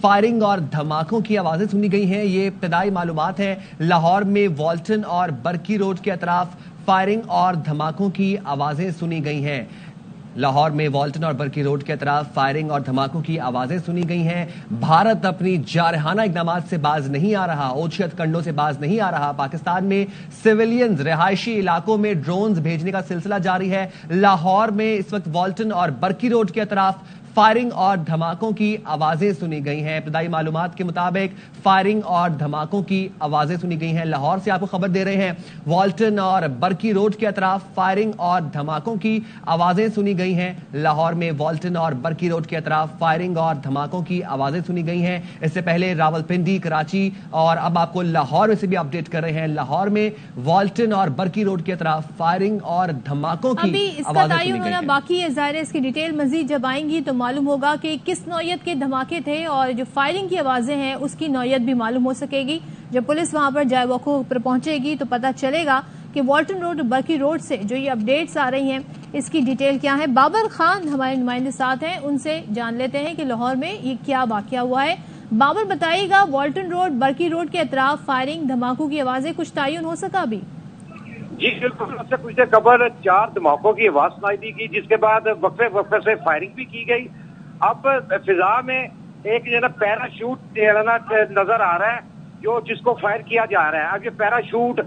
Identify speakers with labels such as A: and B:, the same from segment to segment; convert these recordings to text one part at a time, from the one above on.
A: Firing اور دھماکوں کی آوازیں سنی گئی ہیں. یہ ابتدائی معلومات ہیں. لاہور میں والٹن اور برکی روڈ کے اطراف فائرنگ اور دھماکوں کی آوازیں سنی گئی ہیں. لاہور میں والٹن اور برکی روڈ کے اطراف فائرنگ اور دھماکوں کی آوازیں سنی گئی ہیں. بھارت اپنی جارحانہ اقدامات سے باز نہیں آ رہا, اوچھے ہتھ کنڈوں سے باز نہیں آ رہا. پاکستان میں سویلینز رہائشی علاقوں میں ڈرونز بھیجنے کا سلسلہ جاری ہے. لاہور میں اس وقت والٹن اور برکی روڈ کے اطراف فائرنگ اور دھماکوں کی آوازیں سنی گئی ہیں. ابتدائی معلومات کے مطابق فائرنگ اور دھماکوں کی آوازیں سنی گئی ہیں. لاہور سے آپ کو خبر دے رہے ہیں, والٹن اور برکی روڈ کے اطراف فائرنگ اور دھماکوں کی آوازیں سنی گئی ہیں. لاہور میں والٹن اور برکی روڈ کے اطراف فائرنگ اور دھماکوں کی آوازیں سنی گئی ہیں. اس سے پہلے راولپنڈی, کراچی اور اب آپ کو لاہور میں سے بھی اپڈیٹ کر رہے ہیں. لاہور میں والٹن اور برکی روڈ کے اطراف فائرنگ اور دھماکوں کی آوازیں سنی گئی ہیں.
B: باقی ہے ظاہر ہے, اس کی ڈیٹیل مزید جب آئیں گی تو معلوم ہوگا کہ کس نوعیت کے دھماکے تھے اور جو فائرنگ کی آوازیں ہیں اس کی نوعیت بھی معلوم ہو سکے گی. جب پولیس وہاں پر جائے وقوع پر پہنچے گی تو پتہ چلے گا کہ والٹن روڈ اور برکی روڈ سے جو یہ اپڈیٹس آ رہی ہیں اس کی ڈیٹیل کیا ہے. بابر خان ہمارے نمائندے ساتھ ہیں, ان سے جان لیتے ہیں کہ لاہور میں یہ کیا واقعہ ہوا ہے. بابر بتائیے گا, والٹن روڈ برکی روڈ کے اطراف فائرنگ دھماکوں کی آوازیں کچھ تعین ہو سکا ابھی؟
C: جی بالکل, اس سے کچھ دیر قبل 4 دھماکوں کی آواز سنائی دی گئی, جس کے بعد وقفے سے فائرنگ بھی کی گئی. اب فضا میں ایک پیراشوٹ نظر آ رہا ہے جس کو فائر کیا جا رہا ہے. اب یہ پیراشوٹ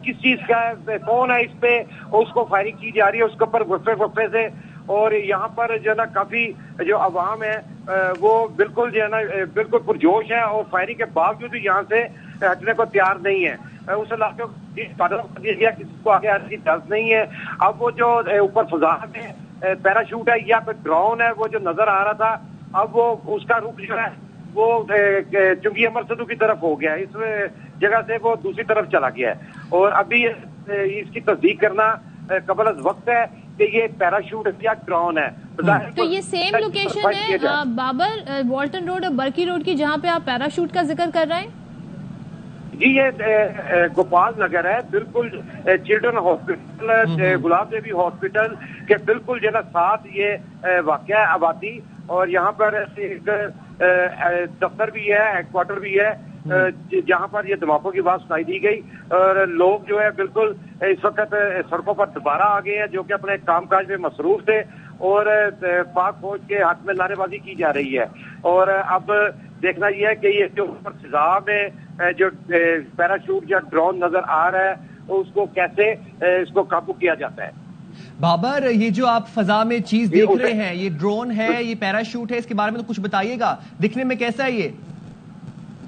C: کس چیز کا ہے, کون ہے اس پہ, اس کو فائرنگ کی جا رہی ہے اس کے اوپر وقفے سے. اور یہاں پر کافی جو عوام ہے وہ بالکل بالکل پرجوش ہے اور فائرنگ کے باوجود بھی یہاں سے ہٹنے کو تیار نہیں ہے. اس علاقے کو کسی کو آگے آنے کی اجازت نہیں ہے. اب وہ جو اوپر فضا میں پیراشوٹ ہے یا پھر ڈرون ہے وہ جو نظر آ رہا تھا, اب وہ اس کا رخ جو ہے وہ چنگی امر صدو کی طرف ہو گیا, اس جگہ سے وہ دوسری طرف چلا گیا ہے. اور ابھی اس کی تصدیق کرنا قبل از وقت ہے کہ یہ پیراشوٹ یا ڈرون ہے.
B: تو یہ سیم لوکیشن ہے بابر, والٹن روڈ اور برکی روڈ کی, جہاں پہ آپ پیراشوٹ کا ذکر کر رہے ہیں؟
C: جی یہ گوپال نگر ہے, بالکل چلڈرن ہاسپٹل, گلاب دیوی ہاسپٹل کے بالکل ساتھ یہ واقعہ ہے آبادی. اور یہاں پر ایک دفتر بھی ہے, ہیڈ کوارٹر بھی ہے, جہاں پر یہ دھماکوں کی آواز سنائی دی گئی. اور لوگ جو ہے بالکل اس وقت سڑکوں پر دوبارہ آ گئے ہیں, جو کہ اپنے کام کاج میں مصروف تھے, اور پاک فوج کے حق میں نعرے بازی کی جا رہی ہے. اور اب دیکھنا یہ ہے کہ یہ جو فضا میں جو پیراشوٹ یا ڈرون نظر آ رہا ہے اس کو کیسے اس کو قابو کیا جاتا ہے.
A: بابر, یہ جو آپ فضا میں چیز دیکھ رہے ہیں, یہ ڈرون ہے, یہ پیراشوٹ ہے, اس کے بارے میں تو کچھ بتائیے گا, دکھنے میں کیسا ہے یہ؟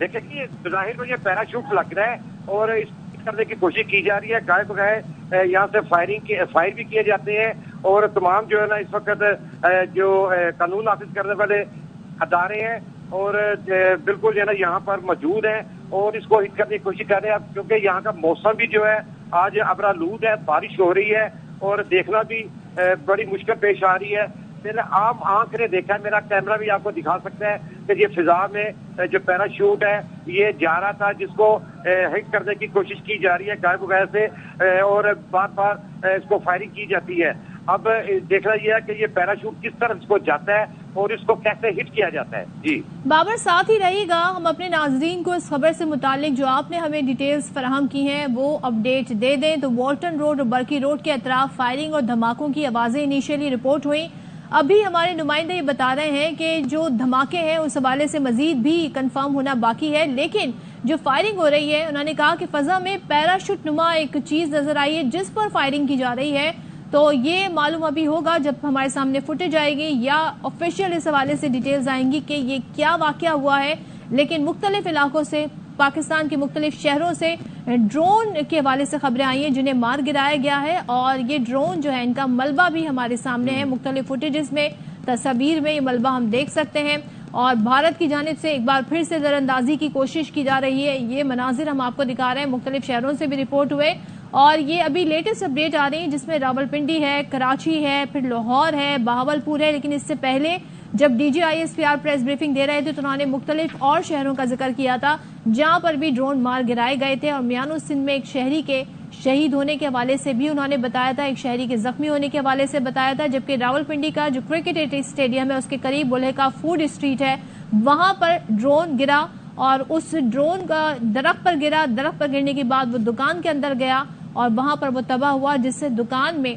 C: دیکھیں کہ ظاہر میں یہ پیراشوٹ لگ رہا ہے اور اس کرنے کی کوشش کی جا رہی ہے. گائے بغیر یہاں سے فائر بھی کیے جاتے ہیں, اور تمام جو ہے اس وقت جو قانون نافذ کرنے والے ادارے ہیں اور بالکل یہاں پر موجود ہیں اور اس کو ہٹ کرنے کی کوشش کر رہے ہیں. کیونکہ یہاں کا موسم بھی جو ہے آج ابرآلود ہے, بارش ہو رہی ہے اور دیکھنا بھی بڑی مشکل پیش آ رہی ہے. میں نے عام آنکھ نے دیکھا ہے, میرا کیمرہ بھی آپ کو دکھا سکتا ہے کہ یہ فضا میں جو پیراشوٹ ہے یہ جا رہا تھا, جس کو ہٹ کرنے کی کوشش کی جا رہی ہے گائے بغیر سے, اور بار بار اس کو فائرنگ کی جاتی ہے. اب دیکھنا یہ ہے کہ یہ پیراشوٹ کس طرح اس کو جاتا ہے اور اس کو کیسے ہٹ کیا جاتا ہے. جی
B: بابر, ساتھ ہی رہیے گا, ہم اپنے ناظرین کو اس خبر سے متعلق جو آپ نے ہمیں ڈیٹیلز فراہم کی ہیں وہ اپڈیٹ دے دیں. تو والٹن روڈ اور برکی روڈ کے اطراف فائرنگ اور دھماکوں کی آوازیں انیشیلی رپورٹ ہوئیں. ابھی ہمارے نمائندے یہ بتا رہے ہیں کہ جو دھماکے ہیں اس حوالے سے مزید بھی کنفرم ہونا باقی ہے, لیکن جو فائرنگ ہو رہی ہے انہوں نے کہا کہ فضا میں پیراشوٹ نما ایک چیز نظر آئی ہے جس پر فائرنگ کی جا رہی ہے. تو یہ معلوم ابھی ہوگا جب ہمارے سامنے فوٹیج آئے گی یا آفیشیل اس حوالے سے ڈیٹیلز آئیں گی کہ یہ کیا واقعہ ہوا ہے. لیکن مختلف علاقوں سے, پاکستان کے مختلف شہروں سے ڈرون کے حوالے سے خبریں آئی ہیں جنہیں مار گرایا گیا ہے, اور یہ ڈرون جو ہے ان کا ملبہ بھی ہمارے سامنے ہے. مختلف فوٹیجز میں, تصاویر میں یہ ملبہ ہم دیکھ سکتے ہیں, اور بھارت کی جانب سے ایک بار پھر سے زر اندازی کی کوشش کی جا رہی ہے. یہ مناظر ہم آپ کو دکھا رہے ہیں, مختلف شہروں سے بھی رپورٹ ہوئے, اور یہ ابھی لیٹسٹ اپڈیٹ آ رہی ہے جس میں راولپنڈی ہے, کراچی ہے, پھر لاہور ہے, بہاولپور ہے. لیکن اس سے پہلے جب D G I S P R press briefing دے رہے تھے تو انہوں نے مختلف اور شہروں کا ذکر کیا تھا جہاں پر بھی ڈرون مار گرائے گئے تھے, اور میانو سندھ میں ایک شہری کے شہید ہونے کے حوالے سے بھی انہوں نے بتایا تھا, ایک شہری کے زخمی ہونے کے حوالے سے بتایا تھا. جبکہ راولپنڈی کا جو کرکٹ اسٹیڈیم ہے اس کے قریب بلے کا فوڈ اسٹریٹ ہے وہاں پر ڈرون گرا اور اس ڈرون کا درخت پر گرا. درخت پر گرنے کے بعد وہ دکان کے اندر گیا اور وہاں پر وہ تباہ ہوا، جس سے دکان میں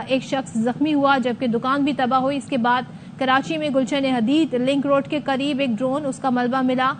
B: ایک شخص زخمی ہوا جبکہ دکان بھی تباہ ہوئی. اس کے بعد کراچی میں گلشن حدید لنک روڈ کے قریب ایک ڈرون، اس کا ملبہ ملا.